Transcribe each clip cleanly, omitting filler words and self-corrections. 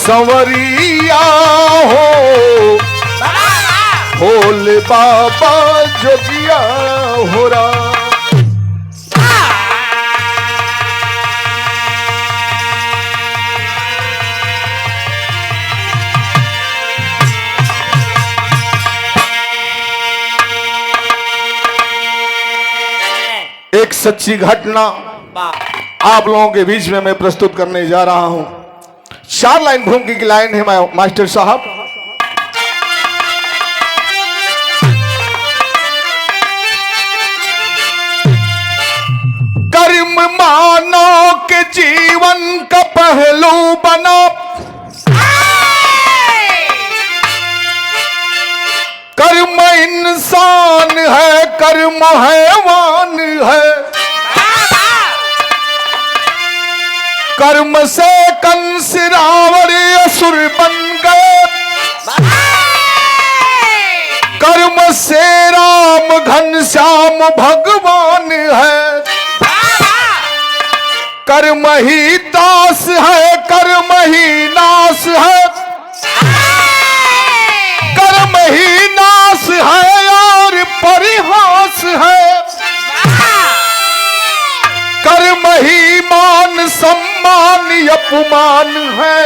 संवरिया हो, भोले बाबा जोगिया हो राम। एक सच्ची घटना आप लोगों के बीच में मैं प्रस्तुत करने जा रहा हूं। 4 लाइन भूमि की लाइन है मास्टर साहब। कर्म मानव के जीवन का पहलू बना, कर्म इंसान है कर्म हैवान है, कर्म से कंस रावण असुर बन गए, कर्म से राम घनश्याम भगवान है, कर्म ही दास है कर्म ही नाश है, कर्म ही नाश है और परिहास है, कर्म ही मान सम्मान अपमान है,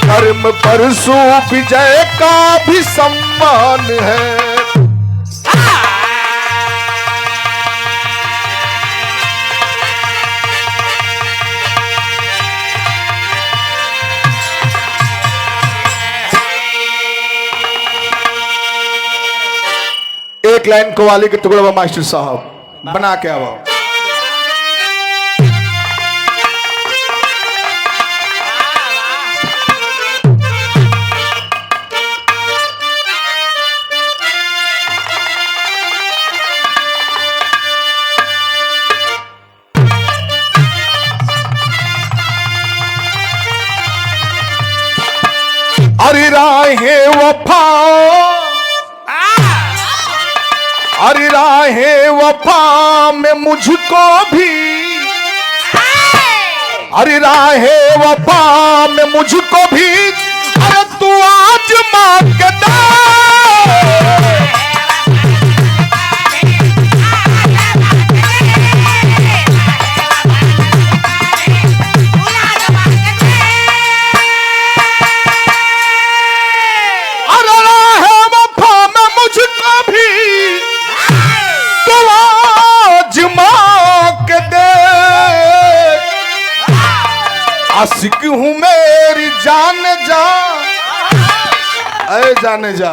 कर्म परशु विजय का भी सम्मान है। एक लाइन कव्वाली के टुकड़ा मास्टर साहब बना के आओ। अरे राहे वफा, अरे राहे वफा में मुझको भी, अरे राहे वफा में मुझको भी, अरे तू आज मांग के दे, अरे राहे वफा में मुझको भी आशिक हूँ मेरी जान जा, ऐ जाने जा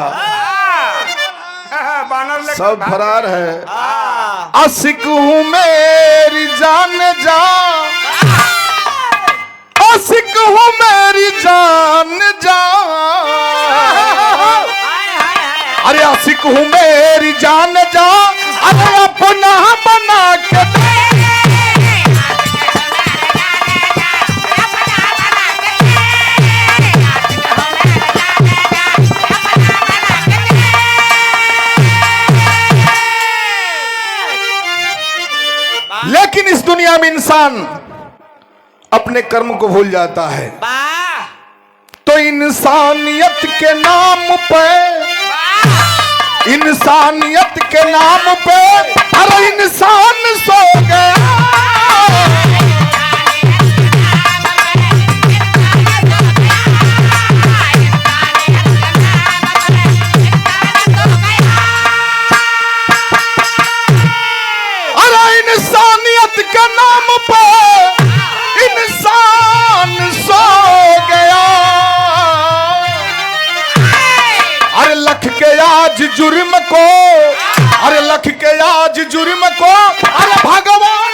सब फरार है। आशिक हूँ मेरी जान जा, आशिक हूँ मेरी जान जा, अरे आशिक हूँ मेरी जान जा, अरे अपना बना के लेकिन इस दुनिया में इंसान अपने कर्म को भूल जाता है, तो इंसानियत के नाम पे, इंसानियत के नाम पे अरे इंसान सो गया। के नाम पर इंसान सो गया, अरे लख के आज जुर्म को, अरे लख के आज जुर्म को, अरे भगवान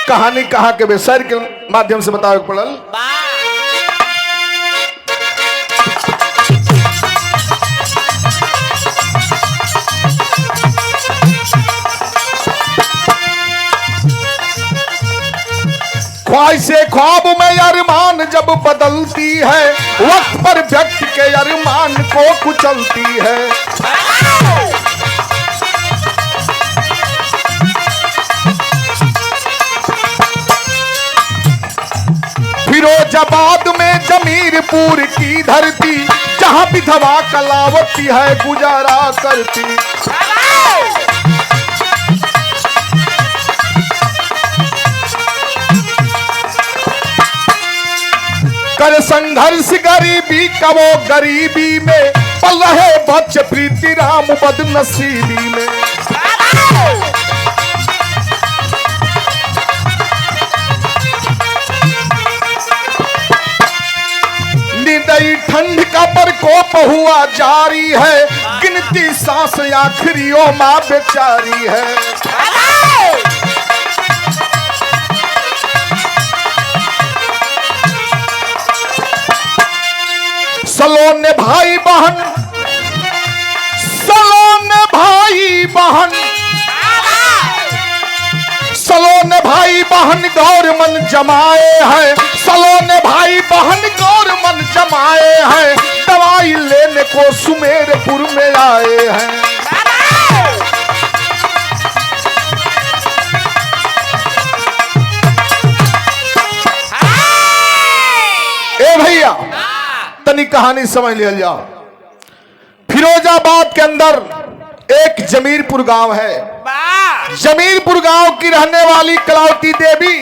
कहानी कहा के बेसर के माध्यम से बतावे पड़ल। ख्वाहिशें ख्वाब में अरमान जब बदलती है, वक्त पर व्यक्ति के अरमान को कुचलती है। फिरोजाबाद में जमीरपुर की धरती, जहां विधवा कलावती है गुजारा करती। कर संघर्ष गरीबी का वो गरीबी में, पल रहे बच्चे प्रीति राम बदनसीबी में। निदई ठंड का प्रकोप हुआ जारी है, गिनती सांस आखिरी ओ माँ बेचारी है। सलोने भाई बहन, सलोने भाई बहन, सलोने भाई बहन गौर मन जमाए हैं, सलोने भाई बहन गौर मन जमाए हैं, दवाई लेने को सुमेरपुर में आए हैं। ए भैया तनी कहानी समझ लिया जाओ। फिरोजाबाद के अंदर एक जमीरपुर गांव है। जमीरपुर गांव की रहने वाली कलावती देवी,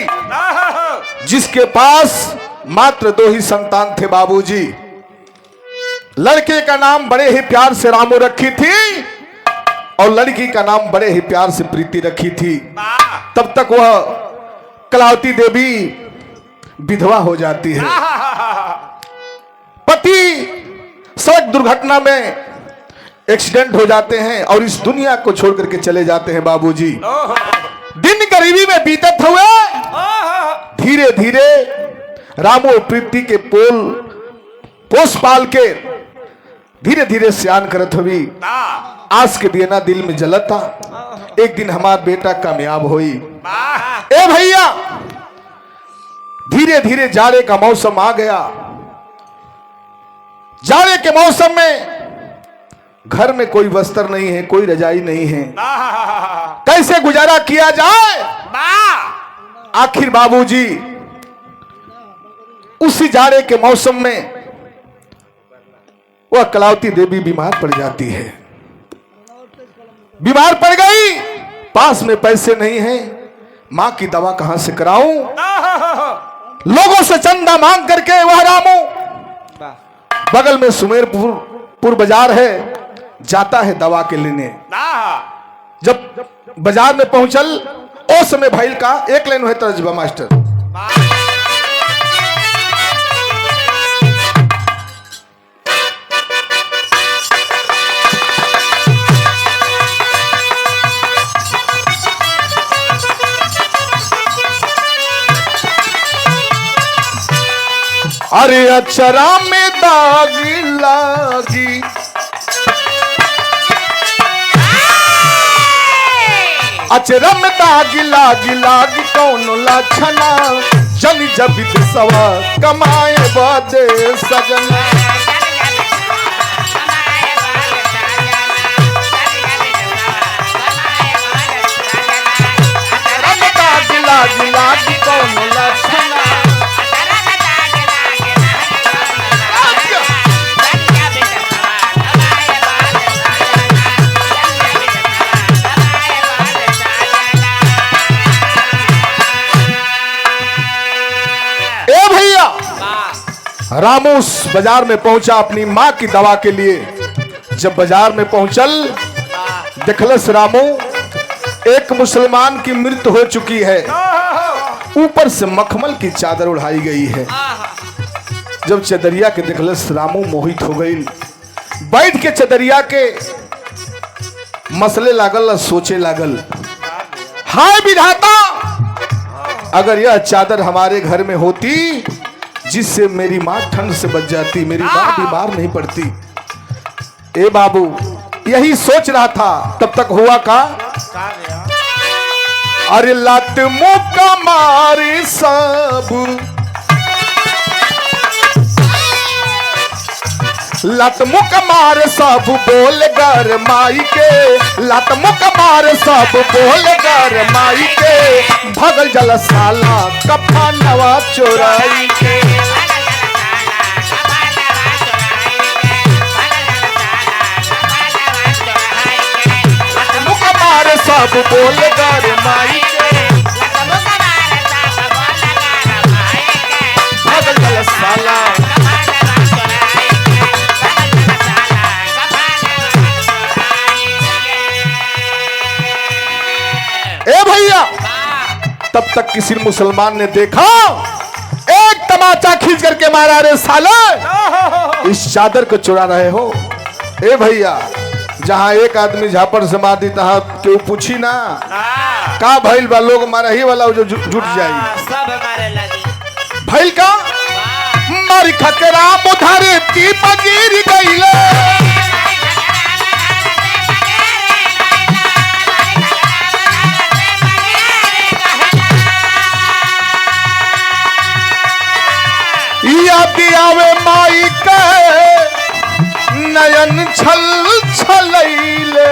जिसके पास मात्र 2 ही संतान थे बाबूजी। लड़के का नाम बड़े ही प्यार से रामू रखी थी और लड़की का नाम बड़े ही प्यार से प्रीति रखी थी। तब तक वह कलावती देवी विधवा हो जाती है। पति सड़क दुर्घटना में एक्सीडेंट हो जाते हैं और इस दुनिया को छोड़ करके चले जाते हैं बाबूजी। दिन गरीबी में बीतत हुए, धीरे धीरे रामू और प्रीति के पोस पाल के धीरे धीरे सियान करत हुई। आस के दिए ना दिल में जलता, एक दिन हमारा बेटा कामयाब हुई। ए भैया धीरे धीरे जाड़े का मौसम आ गया। जाड़े के मौसम में घर में कोई वस्त्र नहीं है, कोई रजाई नहीं है, कैसे गुजारा किया जाए। आखिर बाबूजी उसी जाड़े के मौसम में वह कलावती देवी बीमार पड़ जाती है। बीमार पड़ गई, पास में पैसे नहीं है, मां की दवा कहां से कराऊं। लोगों से चंदा मांग करके वह रामू बगल में सुमेरपुर बाजार है, जाता है दवा के लेने। जब बाजार में पहुंचल, उस समय भाईल का एक लाइन है तर्जबा मास्टर। अरे अचरा में दाग लागी, अचरा में दाग लागी लागी कौन लक्षणा, जन जब सवा कमाए बदे सजना। अचरा में दाग लागी लागी कौन लक्षणा, रामू उस बाजार में पहुंचा अपनी मां की दवा के लिए। जब बाजार में पहुंचल, देखलस रामू एक मुसलमान की मृत्यु हो चुकी है, ऊपर से मखमल की चादर उड़ाई गई है। जब चदरिया के देखलस, रामू मोहित हो गई। बैठ के चदरिया के मसले लागल, सोचे लागल, हाय विधाता, अगर यह चादर हमारे घर में होती जिससे मेरी मां ठंड से बच जाती, मेरी मां बीमार नहीं पड़ती। ए बाबू यही सोच रहा था, तब तक हुआ का अरे लात मुक्का मारे सब, लात मुक्का मारे सब बोल गर माई के, लात मुक्का मारे सब बोल गर माई के, भगल जल साला कफनवा चोराई के। मुक्का मारे सब बोल गर माई के, भगल जल साला। ए भैया, तब तक किसी मुसलमान ने देखा, एक तमाचा खींच करके मारा, रे साले इस चादर को चुरा रहे हो। ए भैया, जहां एक आदमी झापड़ से मार दी तहां क्यों पूछी ना का भइल बा, लोग मारा ही वाला जो जुट जाई सब मारे लगी। भइल का मारी खतरा मुधारे दीप गिर गईले, याद आवे माई के नयन छल छलैले,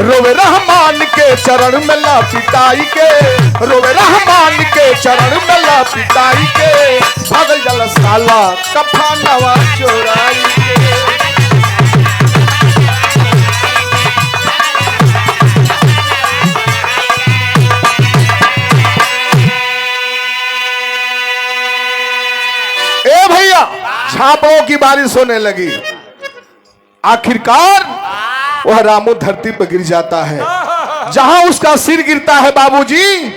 रोवे रहमान के चरण में ला पिटाई के, रोवे रहमान के चरण में ला पिटाई के, भगल जल साला कफनवा चोराई के। ए भैया, छापों की बारिश होने लगी। आखिरकार वह रामू धरती पर गिर जाता है। जहां उसका सिर गिरता है बाबूजी,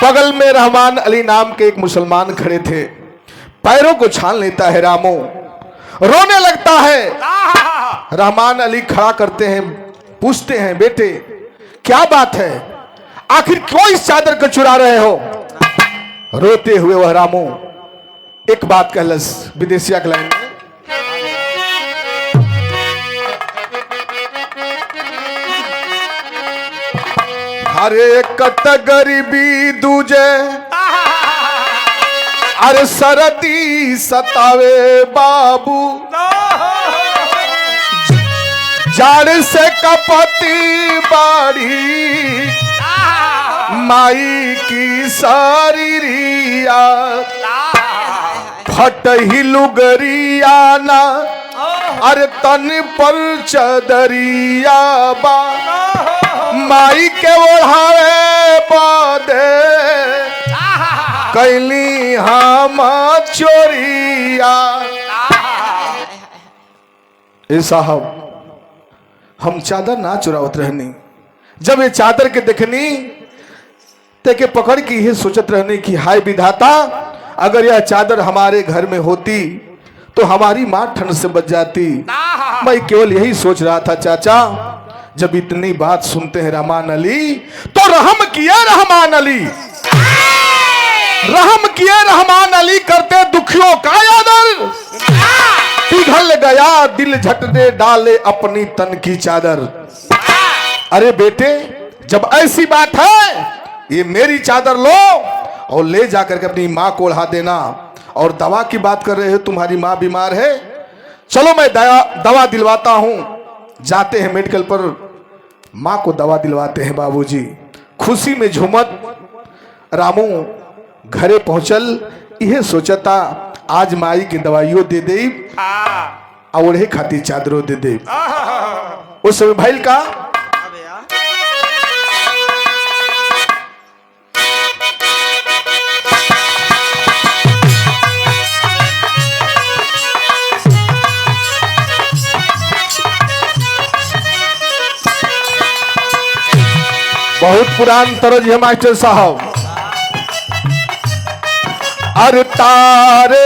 बगल में रहमान अली नाम के एक मुसलमान खड़े थे। पैरों को छान लेता है रामू, रोने लगता है। रहमान अली खड़ा करते हैं, पूछते हैं बेटे क्या बात है, आखिर क्यों इस चादर को चुरा रहे हो। रोते हुए वह रामू एक बात कहलस विदेशिया के लाइन में, अरे कत गरीबी दूजे, अरे सरदी सतावे बाबू, जाड़ से कपती बाड़ी, माई की सारी रिया, फट ही लुगरिया ना, अरे तन पर चदरिया बा, माई के ओढ़ावे बादे, कैली हम चोरिया। ए साहब, हम चादर ना चुरावत रहनी, जब ये चादर के देखनी ते के पकड़ के ये सोचत रहने की हाय विधाता, अगर यह चादर हमारे घर में होती तो हमारी मां ठंड से बच जाती। मैं केवल यही सोच रहा था चाचा। जब इतनी बात सुनते हैं रहमान अली, तो रहम किए रहमान अली, रहम किए रहमान अली, करते दुखियों का आदर, पिघल गया दिल झट दे डाले अपनी तन की चादर। अरे बेटे, जब ऐसी बात है, ये मेरी चादर लो और ले जाकर के अपनी माँ को ओढ़ा देना। और दवा की बात कर रहे हो, तुम्हारी माँ बीमार है, चलो मैं दवा दिलवाता हूँ। जाते हैं मेडिकल पर, माँ को दवा दिलवाते हैं बाबूजी। खुशी में झूमत रामू घरे पहुंचल, यह सोचता आज माई के दवाइयों दे दे और ओढ़े खाती चादरों दे दे। उस समय भाई का बहुत पुरान तरज है मास्टर साहब। अरे तारे,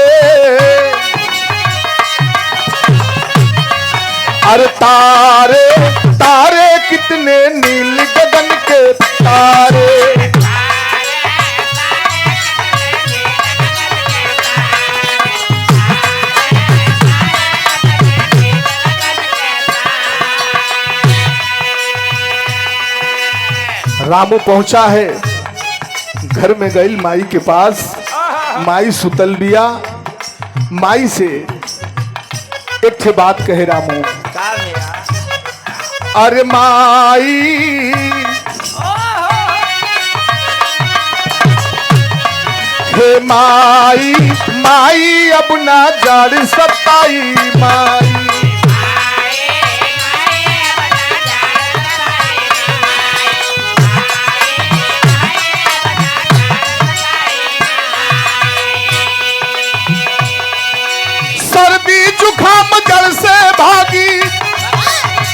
अरे तारे तारे कितने नील गगन के तारे, रामू पहुंचा है घर में, गई माई के पास। माई सुतल बिया। माई से एक ठे बात कहे रामू, अरे माई हे माई, माई अब ना जड़ सताई माई। सर्दी जुखाम जड़ से भागी,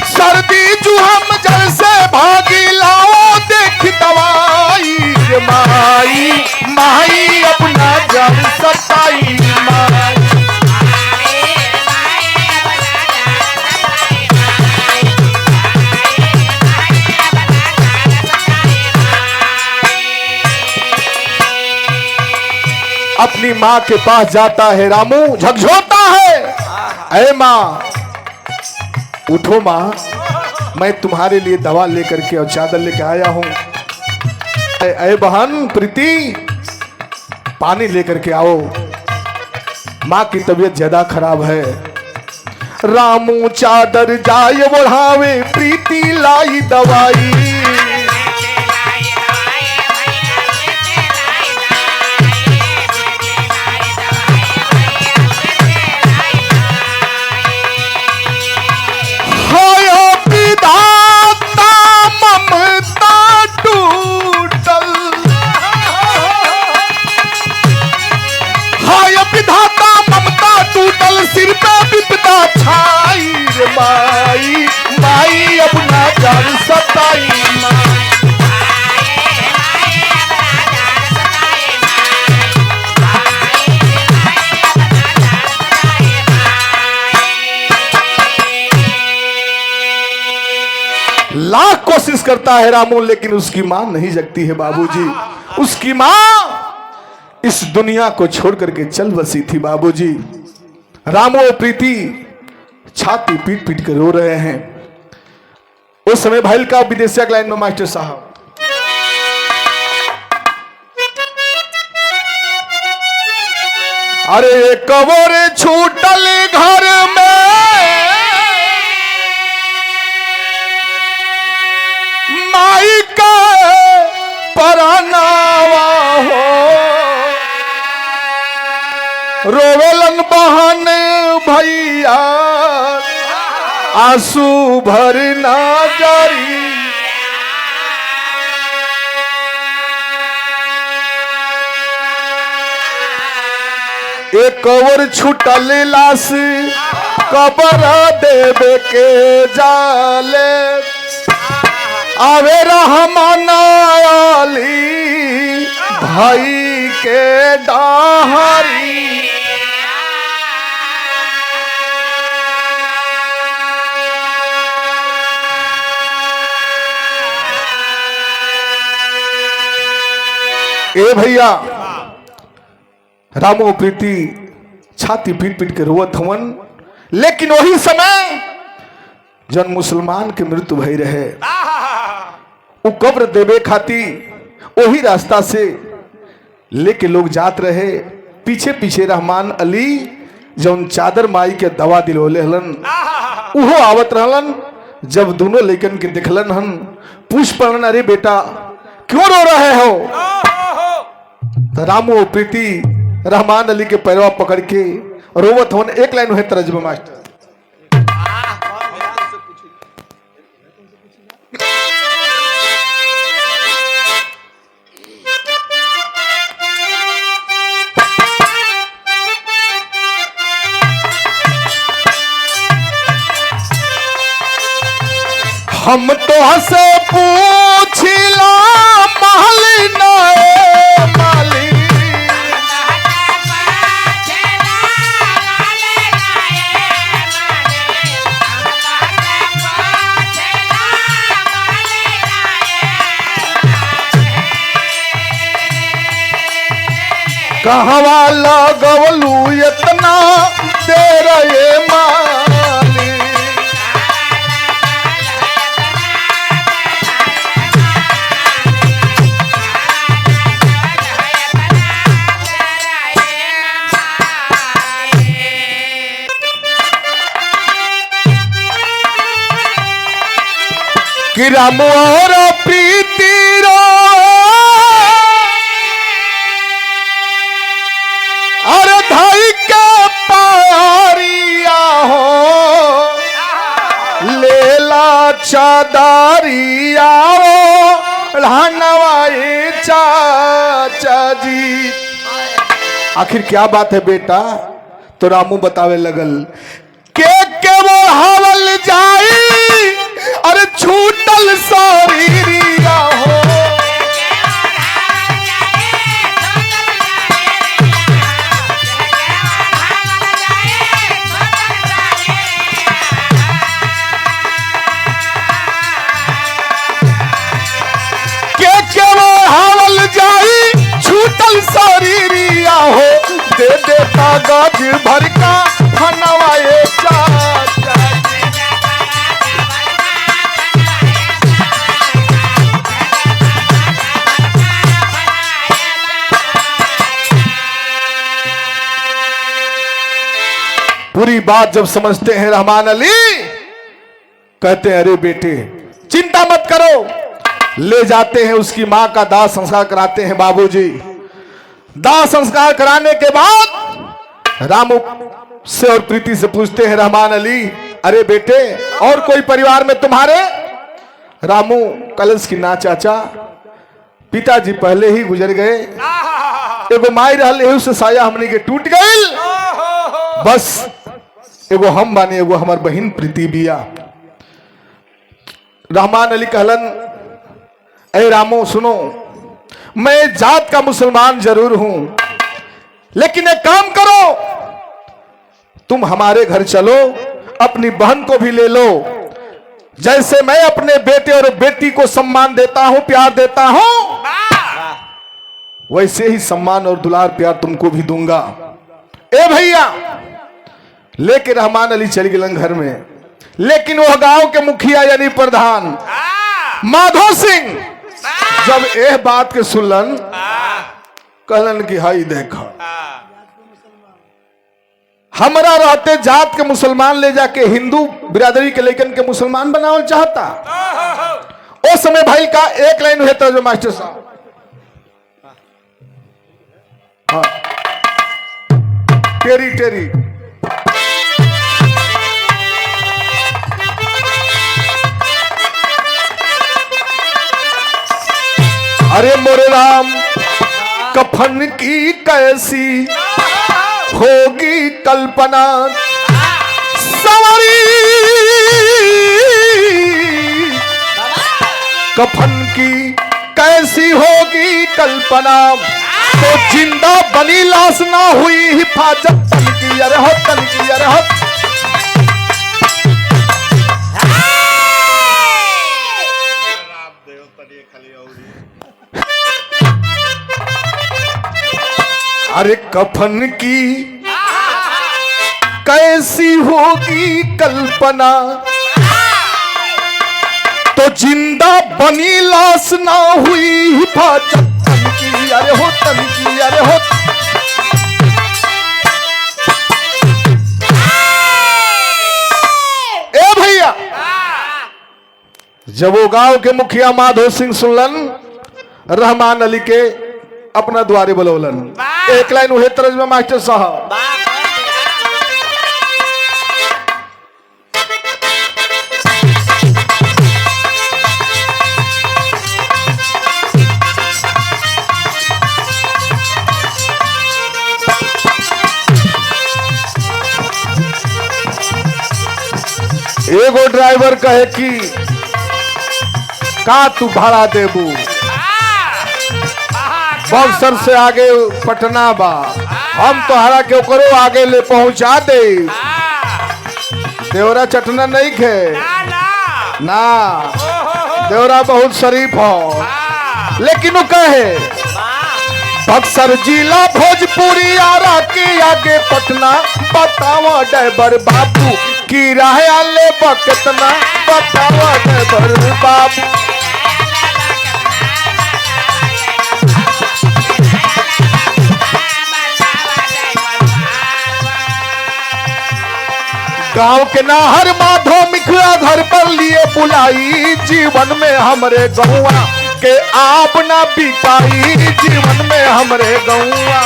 सर्दी जुखाम जड़ से भागी, लाओ देख दवाई। माई माई अपना जड़ सताई माई। अपनी माँ के पास जाता है रामू, झकझोरता है, अरे माँ उठो माँ, मैं तुम्हारे लिए दवा लेकर के और चादर लेकर आया हूं। अरे बहन प्रीति, पानी लेकर के आओ, माँ की तबीयत ज्यादा खराब है। रामू चादर जाए बढ़ावे, प्रीति लाई दवाई। सिर पे विपदा छाई रे माई, माई अपना जड़ सताई माई। लाख कोशिश करता है रामू, लेकिन उसकी मां नहीं जगती है बाबूजी। उसकी मां इस दुनिया को छोड़ करके चल बसी थी बाबूजी। रामू और प्रीति छाती पीट पीट कर रो रहे हैं। उस समय भाईल का विदेशिया लाइन में मास्टर साहब, अरे कबर छूटल घर में, माई का परानावा हो, रोवेलन बहन भैया आंसू भरना जारी। एक और छुटल लाश कबर देवे के जाले, आवे रहमान अली भाई के डाहरी। ए भैया, रामू प्रीति छाती पीट पीट के रोवत हवन। लेकिन वही समय जन मुसलमान के मृत्यु भई रहे, वो कब्र देवे खाती वही रास्ता से लेके लोग जात रहे। पीछे पीछे रहमान अली जौन चादर माई के दवा दिलवले हलन, उहो आवत रहलन। जब दोनों लेकिन के दिखलन हन, पूछ पड़न, अरे बेटा क्यों रो रहे हो? रामू प्रीति रहमान अली के पैरवा पकड़ के रोवत होने। एक लाइन है तर्जुमा मास्टर, हम तो हसे पूछिला माली नाए माली, कहवा लगवलू इतना देर ये माली। राम और प्रीति रो और धाई के पारिया हो लेला चादारिया नवाए चाचा जी। आखिर क्या बात है बेटा? तो रामू बतावे लगल के वो हवल जाई अरे छूटल शरीरिया हो के वो हवल जाई छूटल शरीरिया हो दे देता गाज भर का फनवाए चाचा। पूरी बात जब समझते हैं रहमान अली कहते हैं अरे बेटे चिंता मत करो। ले जाते हैं उसकी मां का दाह संस्कार कराते हैं बाबूजी। दाह संस्कार कराने के बाद रामू से और प्रीति से पूछते हैं रहमान अली अरे बेटे और कोई परिवार में तुम्हारे? रामू कलश की ना चाचा पिताजी पहले ही गुजर गए। एगो माई रहल एहू से साया हमने के टूट गई। बस एगो हम बानी एगो हमार बहन प्रीति बिया। रहमान अली कहलन ए रामू सुनो मैं जात का मुसलमान जरूर हूं लेकिन एक काम करो तुम हमारे घर चलो अपनी बहन को भी ले लो। जैसे मैं अपने बेटे और बेटी को सम्मान देता हूं प्यार देता हूं वैसे ही सम्मान और दुलार प्यार तुमको भी दूंगा। ए भैया लेके रहमान अली चल गए घर में। लेकिन वह गांव के मुखिया यानी प्रधान माधो सिंह जब यह बात के सुनलन कहलन कि हाई देखा हमरा रहते जात के मुसलमान ले जाके हिंदू बिरादरी के लेकिन के मुसलमान बनावल चाहता। उस समय भाई का एक लाइन हुए तो जो मास्टर साहब हाँ टेरी टेरी अरे मोरे राम कफन की कैसी होगी कल्पना सवारी कफन की कैसी होगी कल्पना तो जिंदा बनी लाश ना हुई हिफाजत तन की अरे हो तन की अरे हो। अरे कफन की कैसी होगी कल्पना तो जिंदा बनी लाश ना हुई हिफाजत तन की अरे हो तन की अरे हो। ए भैया जब वो गांव के मुखिया माधो सिंह सुनलन रहमान अली के अपना द्वारे बोलौलन। एक लाइन उहे तरज में मास्टर साहब एगो ड्राइवर कहे कि का तू भाड़ा देबू बक्सर से आगे पटना बा हम तोहरा के ओकरो आगे ले पहुंचा दे। देवरा चटना नहीं खे ना देवरा बहुत शरीफ हो लेकिन वो कहे बक्सर जिला भोजपुरी आरा के आगे पटना बतावा ड्राइवर बाबू किराया ले कितना बतावा ड्राइवर बाबू। गांव के नाहर माधो मिखला घर पर लिए बुलाई, जीवन में हमरे गौआ के आप ना बिकाई, जीवन में हमरे गौआ।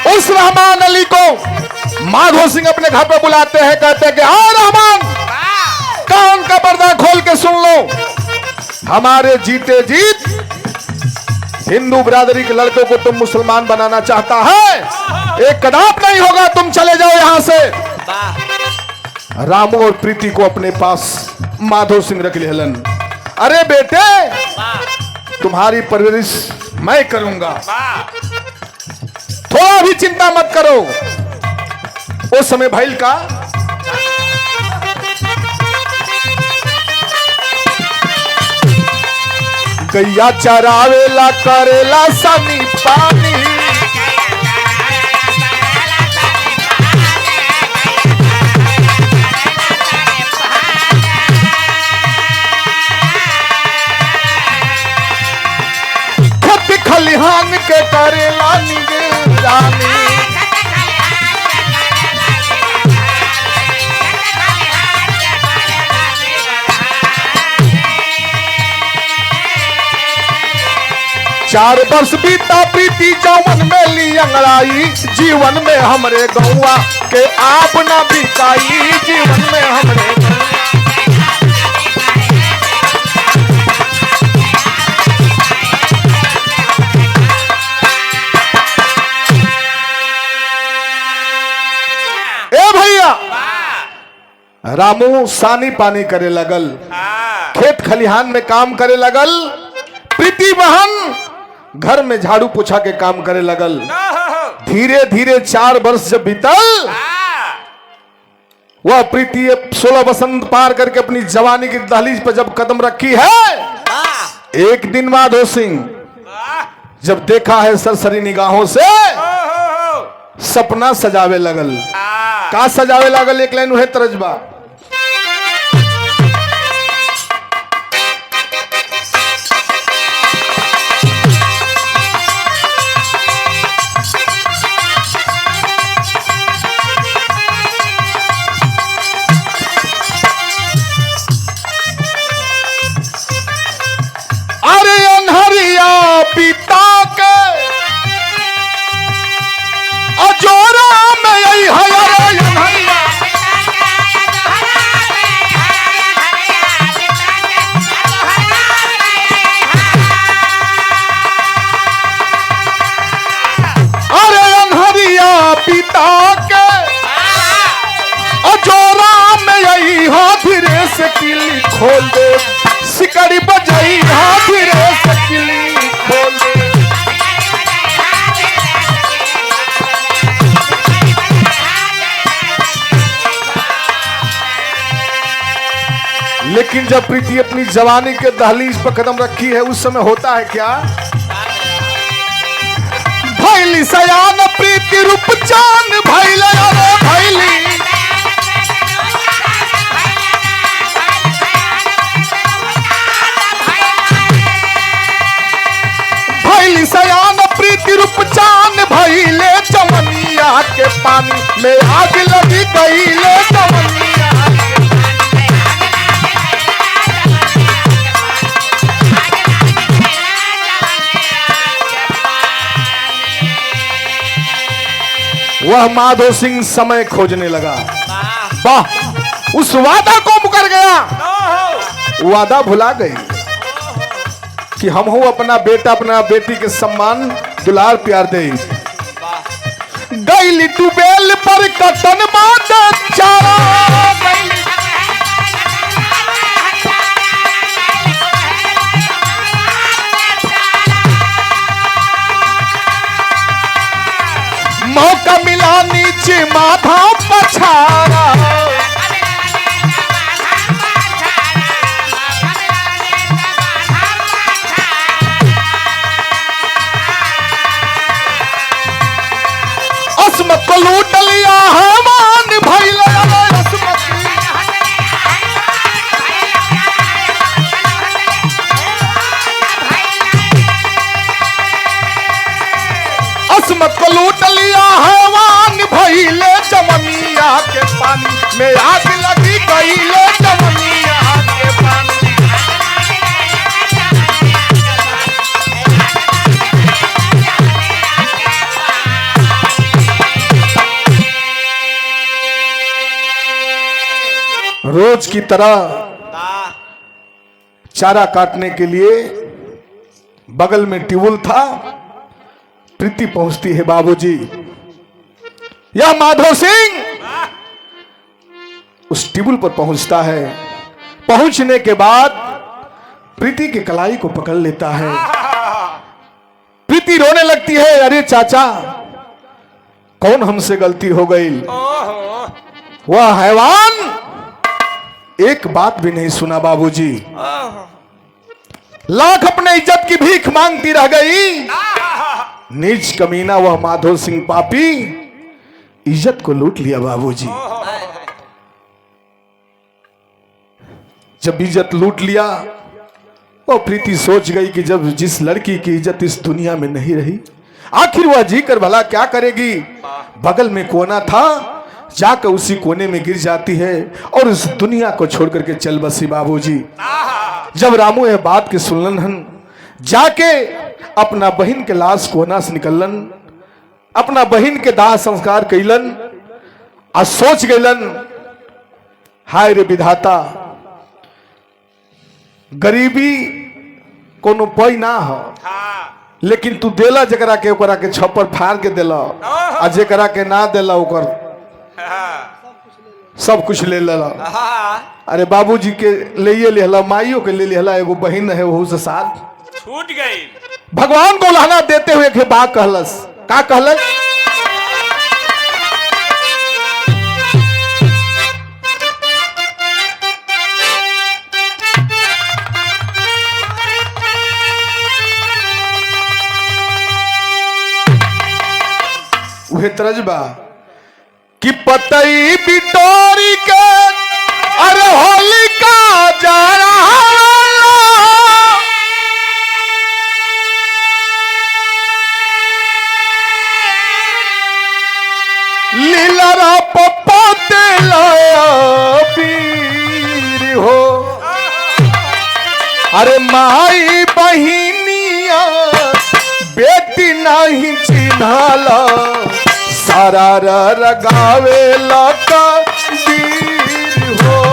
उस रहमान अली को माधो सिंह अपने घर पर बुलाते हैं, कहते हैं कि हाँ रहमान, कान का पर्दा खोल के सुन लो, हमारे जीते जीत हिंदू बिरादरी के लड़कों को तुम मुसलमान बनाना चाहता है, एक कदाप नहीं होगा, तुम चले जाओ यहां से। रामू और प्रीति को अपने पास माधो सिंह रख लेलन। अरे बेटे, तुम्हारी परवरिश मैं करूंगा, थोड़ा भी चिंता मत करो। उस समय भैल का गैया चरावेला करेला सनी पानी, खत खलिहान के करेला निगरानी, चार वर्ष बीता प्रीति जौवन में ली अंगड़ाई, जीवन में हमरे गौआ के आप ना बिकाई, जीवन में हमरे ए भैया। रामू सानी पानी करे लगल, खेत खलिहान में काम करे लगल, प्रीति बहन घर में झाड़ू पोछा के काम करे लगल। धीरे धीरे 4 वर्ष जब बीतल, वह प्रीति 16 बसंत पार करके अपनी जवानी की दहलीज पर जब कदम रखी है, एक दिन माधो सिंह जब देखा है सरसरी निगाहों से, सपना सजावे लगल। का सजावे लगल? एक लाइन है तरजबा। पिता के अजोरा में यही है, अरे अनहरिया पिता के अजोरा में यही है, धीरे से किली खोल दे, सिकड़ी बजाई है, धीरे से किली खोल दे। लेकिन जब प्रीति अपनी जवानी के दहलीज पर कदम रखी है, उस समय होता है क्या? भैली सयान प्रीति रूपचान भैले, अरे भैली सयान प्रीति रूपचान भइले, जवनिया के पानी में आग लगी गईले, जवनिया वह माधो सिंह समय खोजने लगा। वाह, उस वादा को मुकर गया, वादा भुला गई कि हम हो अपना बेटा अपना बेटी के सम्मान दुलार प्यार दे। गईली टूबेल पर कटन माता चारा, मौका मिला नीचे माथा पछारा, असमत को लूट लिया हमान भैले, रोज की तरह चारा काटने के लिए बगल में ट्यूबवेल था। प्रीति पहुंचती है बाबूजी। यह माधव सिंह उस ट्यूबवेल पर पहुंचता है। पहुंचने के बाद प्रीति की कलाई को पकड़ लेता है। प्रीति रोने लगती है, अरे चाचा कौन हमसे गलती हो गई। वह हैवान एक बात भी नहीं सुना बाबूजी। लाख अपने इज्जत की भीख मांगती रह गई। नीच कमीना वह माधव सिंह पापी इज्जत को लूट लिया बाबूजी। जब इज्जत लूट लिया वो प्रीति सोच गई कि जब जिस लड़की की इज्जत इस दुनिया में नहीं रही, आखिर वह जीकर भला क्या करेगी। बगल में कोना था, जाकर उसी कोने में गिर जाती है और उस दुनिया को छोड़ करके चल बसी बाबूजी। जब रामू यह बात के सुनलन, जाके अपना बहन के लाश कोना से निकलन, अपना बहन के दाह संस्कार कैलन और सोच गलन, हाय रे विधाता, गरीबी कोनो पई ना हो, लेकिन तू देला जकरा के ओकरा के छप्पर फाड़ के देला, आ जकरा के ना देला ओकर सब कुछ ले लेला। अरे बाबूजी के ले लेला, माइयों के ले लेला, एगो बहन है वहू से साथ छूट गई। भगवान को लाना देते हुए के बात कहलस, का कहलस, उहे तरजबा कि पतई बिटोरी के अरे होलिका जा रहा लीला पपोते पीर हो। अरे माई बहिनिया बेटी नहीं चिन्हाला, सारा रगावे लका वीर हो।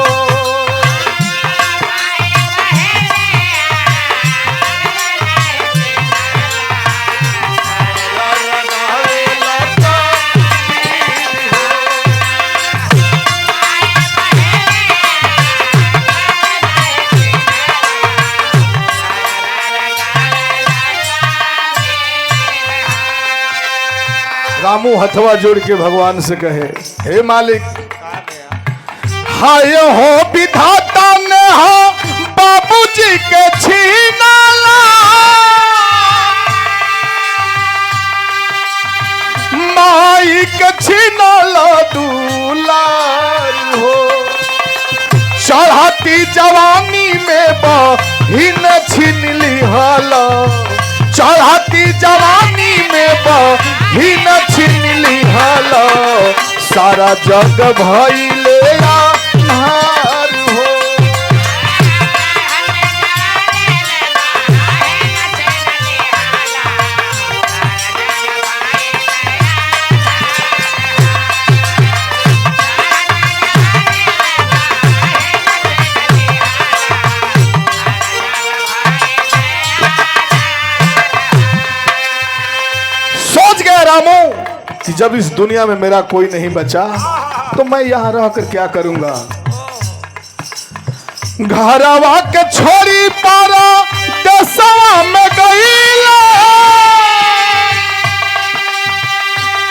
रामू हथवा जोड़ के भगवान से कहे, हे मालिक, हाय हो विधाता ने हो बाबूजी के छीनाला, माई के छीनाला दुलार हो। चढ़ाती जवानी में बहिन छीन लिहाला, चढ़ाती जवानी में बहिन छीन लिहाला, सारा जग भइले आधार हो। रामू कि जब इस दुनिया में मेरा कोई नहीं बचा तो मैं यहां रहकर क्या करूंगा। घरवा के छोड़ी पारा दसवा में गईला,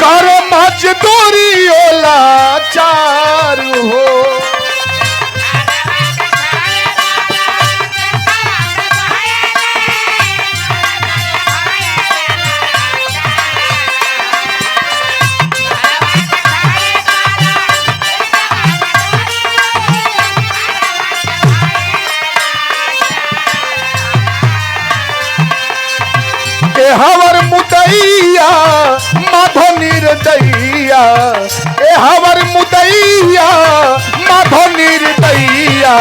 कर मजदूरी ओला चार हो। हवर मुदैया माधो निर्दैया, ए हवर मुदैया माधो निर्दैया,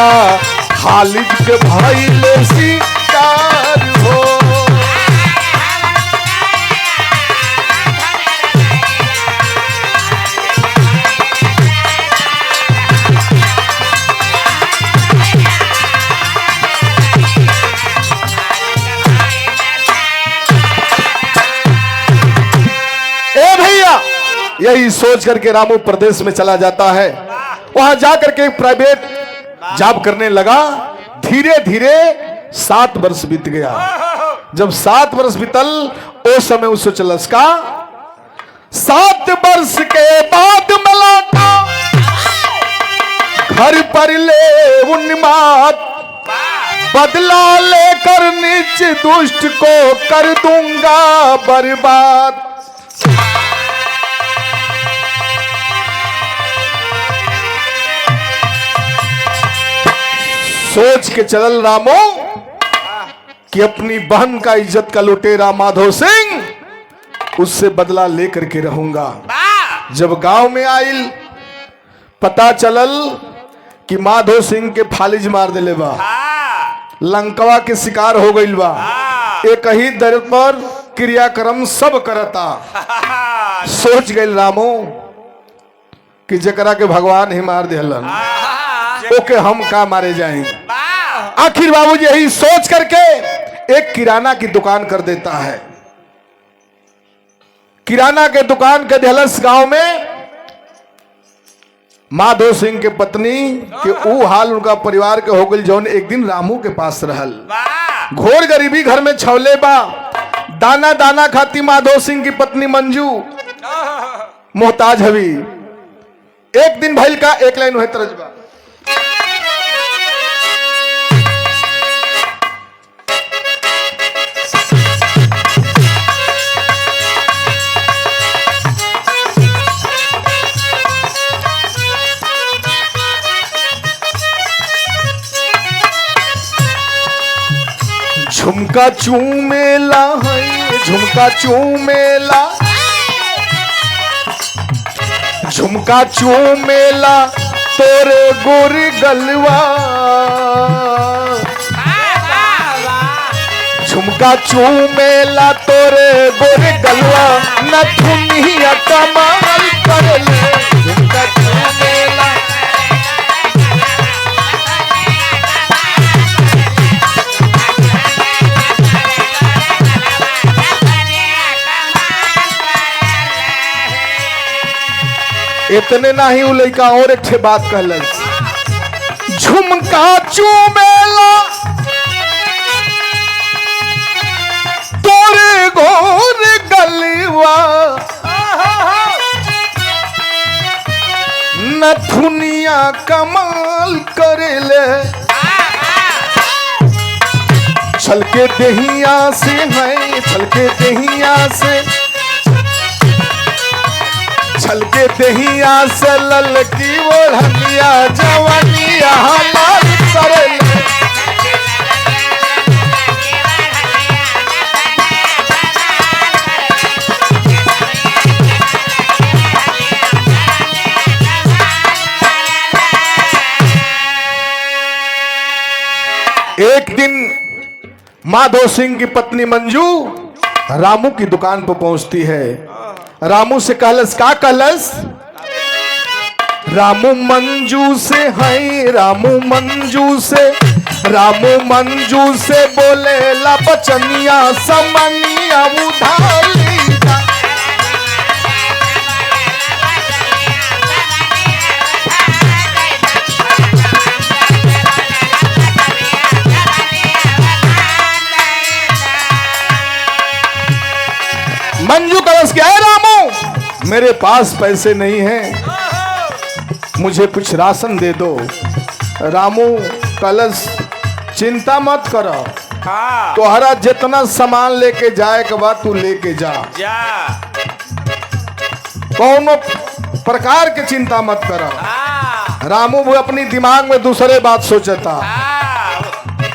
खालिद के भइले शिकार हो। यही सोच करके रामू प्रदेश में चला जाता है। वहां जाकर के प्राइवेट जॉब करने लगा। धीरे धीरे 7 वर्ष बीत गया। जब 7 वर्ष बीतल उस समय उसको चलस का 7 वर्ष के बाद में लौटा घर पर ले उन्माद, बदला लेकर नीच दुष्ट को कर दूंगा बर्बाद। सोच के चलल रामो कि अपनी बहन का इज्जत का लुटेरा माधो सिंह उससे बदला लेकर के रहूंगा। जब गांव में आइल पता चलल कि माधो सिंह के फालिज मार दिले बा, लंकवा के शिकार हो गइल बा। एक ही दर पर क्रियाक्रम सब करता। सोच गइल रामो कि जकरा के भगवान ही मार दिलन ओके हम का मारे जाएंगे। आखिर बाबूजी यही सोच करके एक किराना की दुकान कर देता है। किराना के दुकान के देहलस गांव में। माधो सिंह के पत्नी के ऊ हाल उनका परिवार के हो गई जौन एक दिन रामू के पास रहल। घोर गरीबी घर में छवले बा। दाना दाना खाती माधो सिंह की पत्नी मंजू मोहताज हवी। एक दिन भइल का एक लाइन है तरजबा। झुमका चूमेला है झुमका चूमेला, झुमका चूमेला तोरे गोरी गलवा, झुमका चूमेला तोरे गोरी गलवा, न दुनिया कमाल कर ले। झुमका चूमेला इतने ना ही वो लड़का और एक ठे बात कहल। झुमका चूमेला तोरे गोर गलवा, न दुनिया कमाल करेले। छलके दहिया से है छलके दहिया से, छलके दहिया से ललकी ओढ़निया जवानिया लाल करेले। एक दिन माधो सिंह की पत्नी मंजू रामू की दुकान पर पहुंचती है। रामू से कहलस का कहलस, रामू मंजू से है रामू मंजू से, रामू मंजू से बोले ला बचनिया समनिया उधाली। मंजू कलश क्या है रामू, मेरे पास पैसे नहीं हैं, मुझे कुछ राशन दे दो। रामू कलश चिंता मत करो, तोहरा जितना सामान लेके जाए के बाद तू लेके जा, कौनो प्रकार की चिंता मत करो। रामू भी अपनी दिमाग में दूसरे बात सोचता।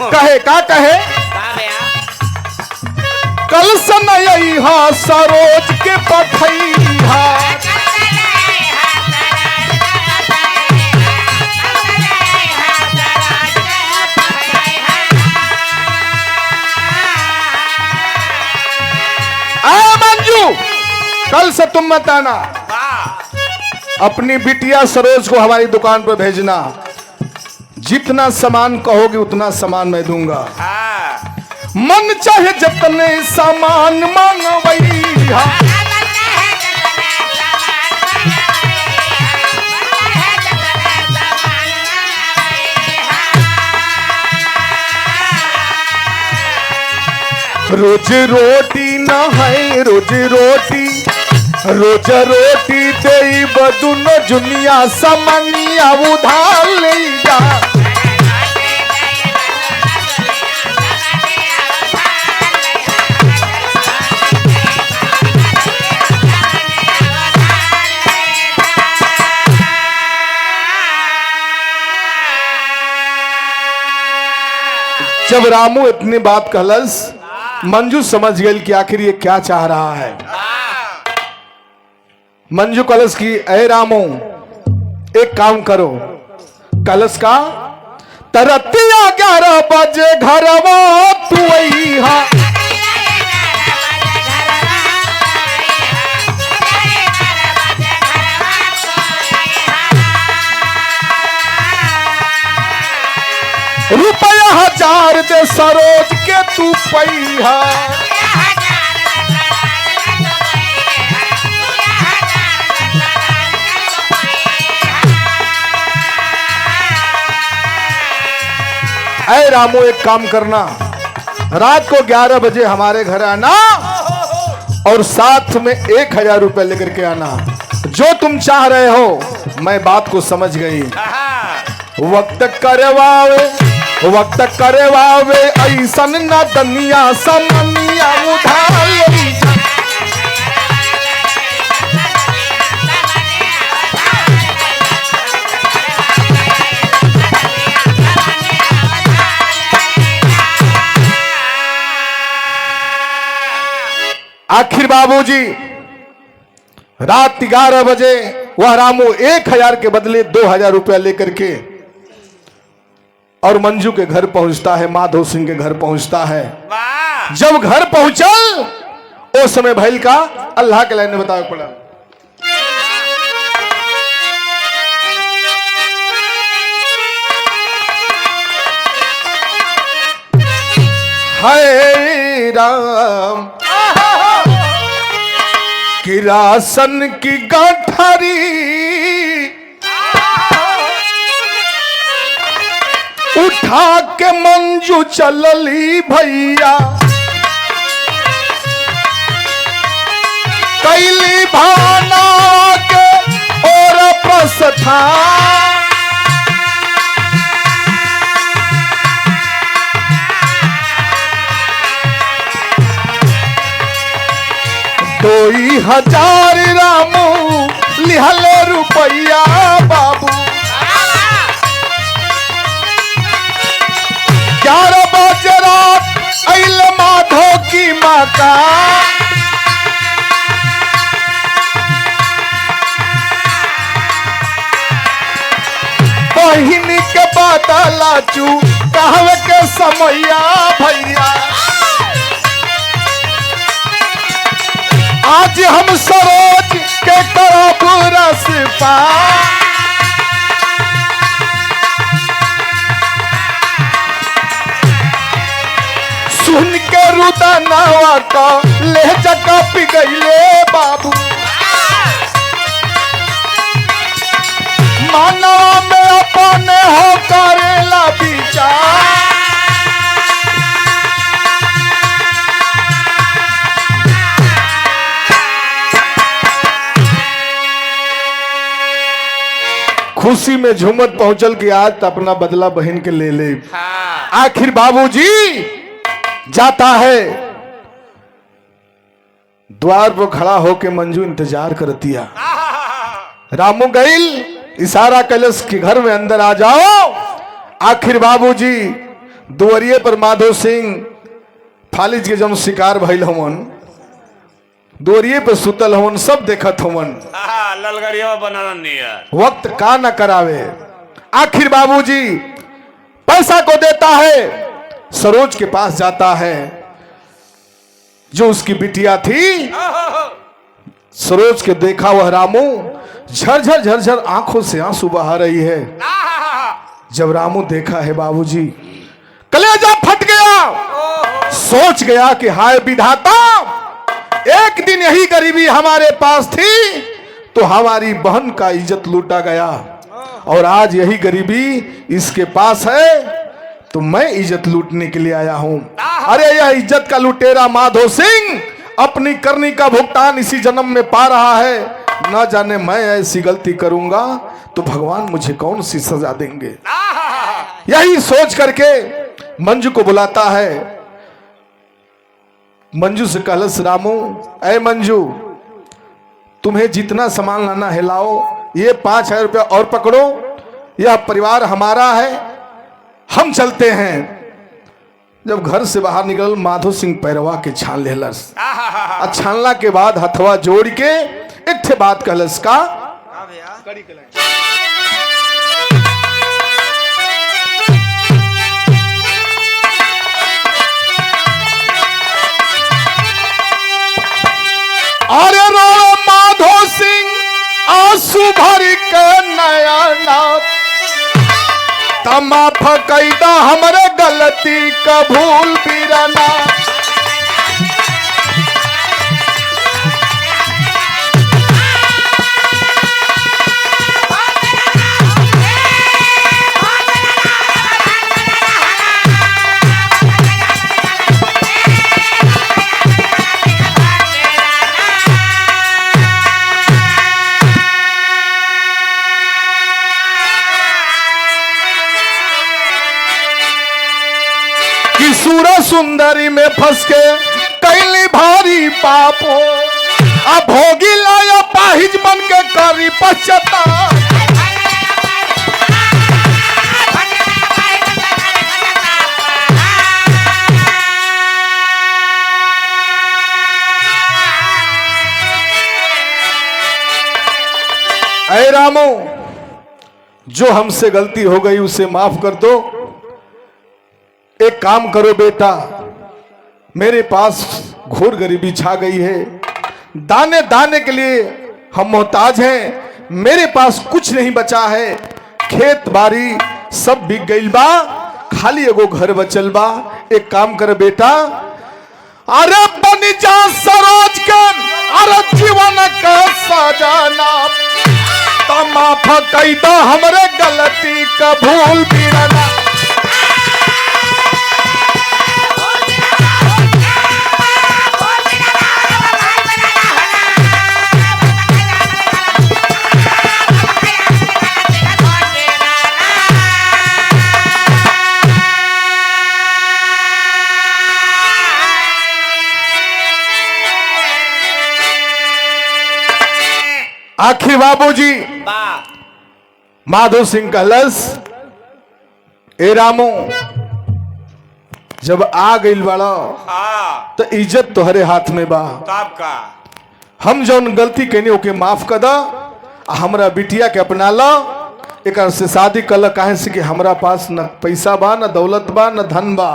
कहे का कहे, कल सनयहा सरोज के पथैहा, मंजू कल से तुम मत आना, अपनी बिटिया सरोज को हमारी दुकान पर भेजना, जितना सामान कहोगे उतना सामान मैं दूंगा। मन चाहे जितने सामान मांगवैया, रोज रोटी न है रोज रोटी दे बदुनो जुनिया समनिया उधार ले जा। जब रामू इतनी बात कहलस, मंजू समझ गई कि आखिर ये क्या चाह रहा है। मंजू कलश की, ऐ रामू एक काम करो। कलश का, तरतिया 11 बजे घरवा तू अइहा। रुपया 1000 दे सरोज के तू पैहा। ऐ रामू एक काम करना, रात को 11 बजे हमारे घर आना और साथ में 1000 रुपए लेकर के आना। जो तुम चाह रहे हो मैं बात को समझ गई। वक्त करवावे ऐसन न दनिया समनिया उधार ले जा। आखिर बाबूजी रात 11 बजे वह रामू 1000 के बदले 2000 रुपया लेकर के और मंजू के घर पहुंचता है, माधो सिंह के घर पहुंचता है। जब घर पहुंचल उस समय भैल का अल्लाह के लाइन ने बताया पड़ा। हाय राम कि राशन की गठरी उठा के मंजू चलली भैया। कैली भावना के और प्रस्था कोई 1000 रामू लिहल रुपया बाबू। 11 बजे रात अइल माधो की माता। बहिनी के बाता लाचू कहवे के समैया भैया। आज हम सरोज के तरफ रस पा। सुन के रुदनवा का लहजा का पिघले बाबू। मानवा में अपने हो करेला विचार। खुशी में झूमत पहुंचल कि आज अपना बदला बहन के ले ले। आखिर बाबूजी जाता है, द्वार पर खड़ा होके मंजू इंतजार करतिया। रामू गईल इशारा कलश के घर में अंदर आ जाओ। आखिर बाबूजी दुवरिये पर माधो सिंह फालिज के जम शिकार भइल हमन, दोरिये पे सुतल हवन, सब देखत हवन। ललगड़िया बनाना नहीं है, वक्त का न करावे। आखिर बाबूजी पैसा को देता है, सरोज के पास जाता है जो उसकी बिटिया थी। सरोज के देखा वह रामू झरझर झरझर आंखों से आंसू बहा रही है। जब रामू देखा है बाबूजी कलेजा फट गया। सोच गया कि हाय विधाता, एक दिन यही गरीबी हमारे पास थी तो हमारी बहन का इज्जत लूटा गया और आज यही गरीबी इसके पास है। तो मैं इज्जत लूटने के लिए आया हूं। अरे यह इज्जत का लुटेरा माधो सिंह अपनी करनी का भुगतान इसी जन्म में पा रहा है। ना जाने मैं ऐसी गलती करूंगा तो भगवान मुझे कौन सी सजा देंगे। यही सोच करके मंजू को बुलाता है। मंजू से कहलस रामू, ऐ मंजू, तुम्हें जितना सामान लाना है लाओ, ये 5,000 रुपया और पकड़ो, यह परिवार हमारा है, हम चलते हैं। जब घर से बाहर निकल माधो सिंह पैरवा के छान लेलस। छानला के बाद हथवा जोड़ के एक ठे बात कहलस का, अरे रो माधो सिंह आंसू भरी के नयना, माफ कैदा हमरे गलती का भूल बिरना। सूरज सुंदरी में फंस के कैली भारी पापो, अब भोगी लाया पाहिज बन के करी पश्चाताप। ऐ रामो, जो हमसे गलती हो गई उसे माफ कर दो। एक काम करो बेटा, मेरे पास घोर गरीबी छा गई है, दाने दाने के लिए हम मोहताज हैं, मेरे पास कुछ नहीं बचा है, खेत बाड़ी सब बिक गई बा, खाली एगो घर बचल बा। एक काम कर बेटा, अरे बन जा सरोज के, अरे जीवन का सजाना, तो माफ कैदा हमरे गलती का भूल बिरना। आखिर बाबूजी माधो सिंह कहलस, ए रामू, जब आ गई बड़ा तो इज्जत तोहरे हाथ में बा। का हम जौन गलती कहनी ओके माफ कर दा, हमरा बिटिया के अपना ला, एक से शादी कल। काहे से कि हमरा पास न पैसा बा, न दौलत बा, न धन बा।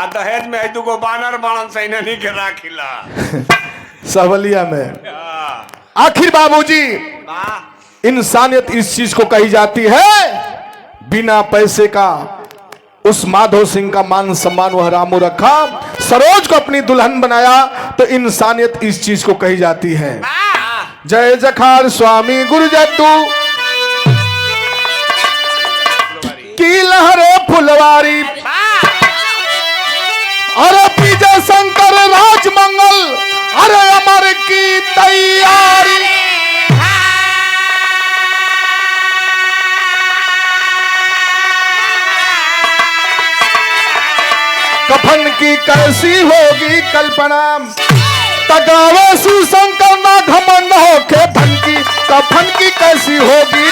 दहेज में दुगो बानर बाणन सही नहीं के राखिला सवलिया में। आखिर बाबूजी, इंसानियत इस चीज को कही जाती है, बिना पैसे का उस माधो सिंह का मान सम्मान वह रामू रखा, सरोज को अपनी दुल्हन बनाया, तो इंसानियत इस चीज को कही जाती है। जय जखार स्वामी गुरु जद्दू की लहरे फुलवारी, अरे विजय शंकर राजमंगल, अरे अमर की तैयारी। कफन की कैसी होगी कल्पना, तगावे शिव शंकर ना घमंड हो के धन की, कफन की कैसी होगी